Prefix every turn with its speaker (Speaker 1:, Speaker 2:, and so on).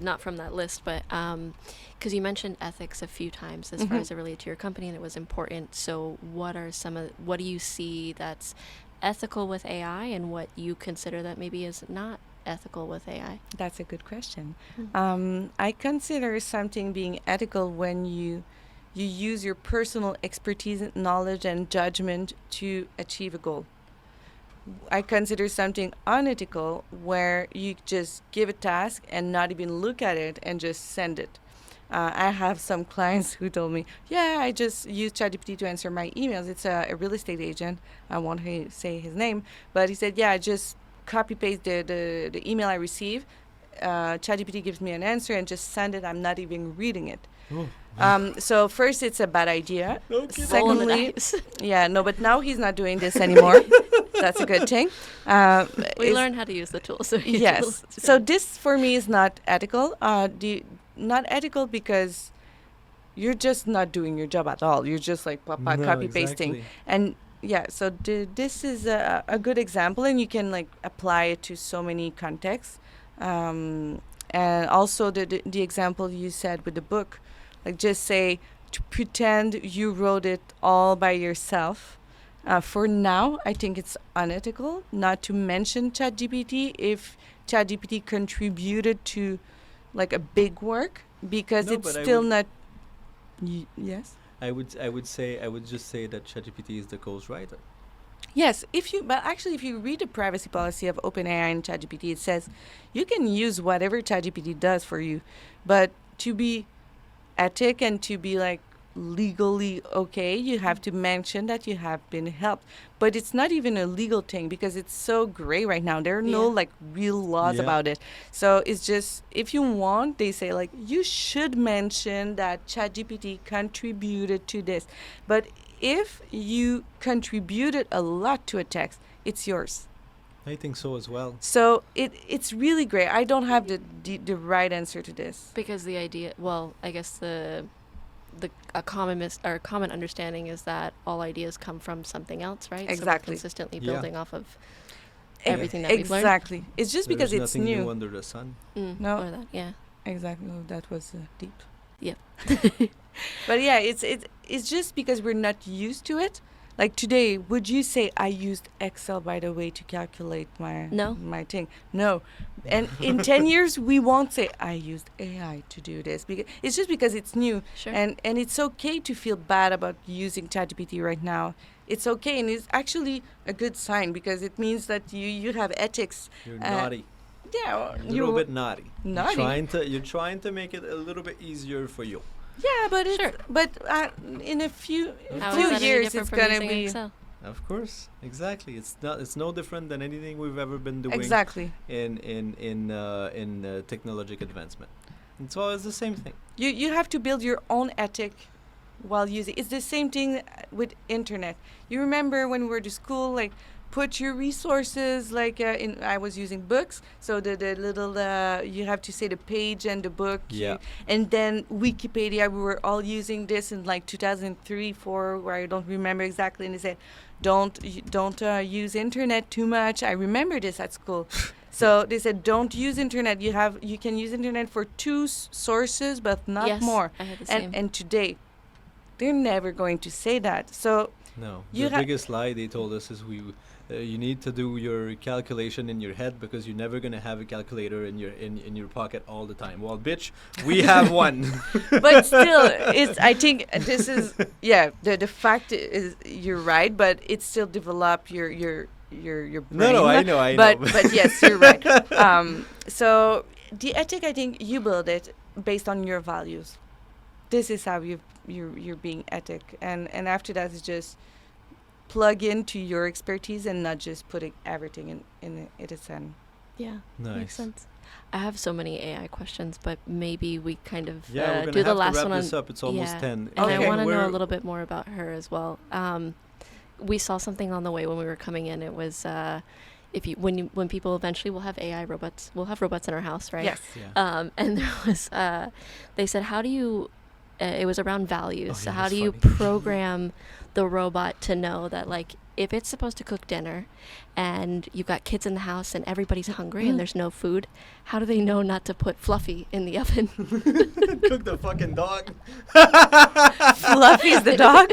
Speaker 1: not from that list, but because you mentioned ethics a few times as far as it related to your company, and it was important. So what do you see that's ethical with AI, and what you consider that maybe is not ethical with AI?
Speaker 2: That's a good question. I consider something being ethical when you use your personal expertise, knowledge, and judgment to achieve a goal. I consider something unethical where you just give a task and not even look at it and just send it. I have some clients who told me, yeah, I just use ChatGPT to answer my emails. It's a real estate agent. I won't say his name, but he said, yeah, I just copy paste the email I receive. ChatGPT gives me an answer and just send it. I'm not even reading it.
Speaker 3: Oh.
Speaker 2: So first, it's a bad idea.
Speaker 3: No kidding.
Speaker 1: Roll in the
Speaker 2: Secondly,
Speaker 1: dice.
Speaker 2: yeah, no, but now he's not doing this anymore. That's a good thing.
Speaker 1: We
Speaker 2: is-
Speaker 1: learned how to use the tool. So
Speaker 2: Yes. So this for me is not ethical. Not ethical because you're just not doing your job at all. You're just like
Speaker 3: No,
Speaker 2: copy pasting.
Speaker 3: exactly.
Speaker 2: And yeah, so this is a good example, and you can like apply it to so many contexts. And also the example you said with the book, like just say to pretend you wrote it all by yourself. For now, I think it's unethical not to mention ChatGPT if ChatGPT contributed to like a big work, because
Speaker 3: No,
Speaker 2: it's
Speaker 3: but I
Speaker 2: still
Speaker 3: would-
Speaker 2: not. Yes.
Speaker 3: I would just say that ChatGPT is the ghostwriter.
Speaker 2: Yes, but actually, if you read the privacy policy of OpenAI and ChatGPT, it says you can use whatever ChatGPT does for you, but to be ethic and to be like legally okay, you have to mention that you have been helped. But it's not even a legal thing because it's so gray right now. There are no
Speaker 1: Yeah.
Speaker 2: like real laws
Speaker 3: Yeah.
Speaker 2: about it. So it's just if you want, they say like you should mention that ChatGPT contributed to this. But if you contributed a lot to a text, it's yours.
Speaker 3: I think so as well.
Speaker 2: So it's really great. I don't have the right answer to this.
Speaker 1: Because the idea, well, I guess a common understanding is that all ideas come from something else, right? So we're
Speaker 2: Exactly.
Speaker 1: consistently
Speaker 3: Yeah.
Speaker 1: building off of
Speaker 2: E-
Speaker 1: everything that we've learned.
Speaker 2: Exactly. It's just because
Speaker 3: There's
Speaker 2: it's
Speaker 3: nothing
Speaker 2: new.
Speaker 3: under the sun.
Speaker 2: No.
Speaker 1: Or that, yeah.
Speaker 2: Exactly. Oh, that was deep.
Speaker 1: Yep.
Speaker 2: But yeah, it's just because we're not used to it. Like today, would you say I used Excel, by the way, to calculate
Speaker 1: No.
Speaker 2: my thing? No. And in 10 years, we won't say I used AI to do this, because it's just because it's new.
Speaker 1: Sure.
Speaker 2: And it's okay to feel bad about using ChatGPT right now. It's okay, and it's actually a good sign because it means that you have ethics.
Speaker 3: You're
Speaker 2: Uh,
Speaker 3: naughty.
Speaker 2: Yeah,
Speaker 3: A little bit naughty.
Speaker 2: naughty.
Speaker 3: You're trying to make it a little bit easier for you.
Speaker 2: Yeah, but
Speaker 1: Sure.
Speaker 2: in a few
Speaker 1: How is
Speaker 2: few
Speaker 1: that any
Speaker 2: years
Speaker 1: different
Speaker 2: it's
Speaker 1: from
Speaker 2: gonna
Speaker 1: using
Speaker 2: be
Speaker 1: Excel?
Speaker 3: Of course, exactly. It's no different than anything we've ever been doing
Speaker 2: exactly.
Speaker 3: in technological advancement. It's always the same thing.
Speaker 2: You have to build your own ethic while using. It's the same thing with internet. You remember when we were to school, like put your resources like I was using books, so the little you have to say the page and the book.
Speaker 3: Yeah.
Speaker 2: And then Wikipedia, we were all using this in like 2003, 4, where I don't remember exactly, and they said don't use internet too much. I remember this at school. So they said don't use internet. You can use internet for 2 sources, but not
Speaker 1: Yes,
Speaker 2: more.
Speaker 1: I had the same.
Speaker 2: And today, they're never going to say that. So
Speaker 3: No,
Speaker 2: You
Speaker 3: the
Speaker 2: ha-
Speaker 3: biggest lie they told us is you need to do your calculation in your head because you're never gonna have a calculator in your pocket all the time. Well, bitch, we have one.
Speaker 2: but still, I think this is the fact is you're right, but it still develop your brain.
Speaker 3: No, I know.
Speaker 2: But yes, you're right. So the ethic, I think you build it based on your values. This is how you're being ethic, and after that is just plug into your expertise and not just putting everything in its end.
Speaker 1: Yeah,
Speaker 3: Nice.
Speaker 1: makes sense. I have so many AI questions, but maybe we kind of
Speaker 3: Yeah, we're gonna
Speaker 1: do the
Speaker 3: have
Speaker 1: last
Speaker 3: to wrap
Speaker 1: one
Speaker 3: this
Speaker 1: on.
Speaker 3: up. It's almost
Speaker 1: yeah.
Speaker 3: 10.
Speaker 1: And I
Speaker 2: Okay.
Speaker 1: want to know
Speaker 3: We're-
Speaker 1: a little bit more about her as well. We saw something on the way when we were coming in. It was when people eventually will have AI robots, we'll have robots in our house, right?
Speaker 2: Yes.
Speaker 3: Yeah.
Speaker 1: And there was they said, how do you? It was around values.
Speaker 3: Oh,
Speaker 1: So
Speaker 3: yeah,
Speaker 1: how
Speaker 3: that's
Speaker 1: do you
Speaker 3: funny.
Speaker 1: program the robot to know that like if it's supposed to cook dinner and you've got kids in the house and everybody's hungry and there's no food, how do they know not to put Fluffy in the oven?
Speaker 3: Cook the fucking dog.
Speaker 2: Fluffy's the dog.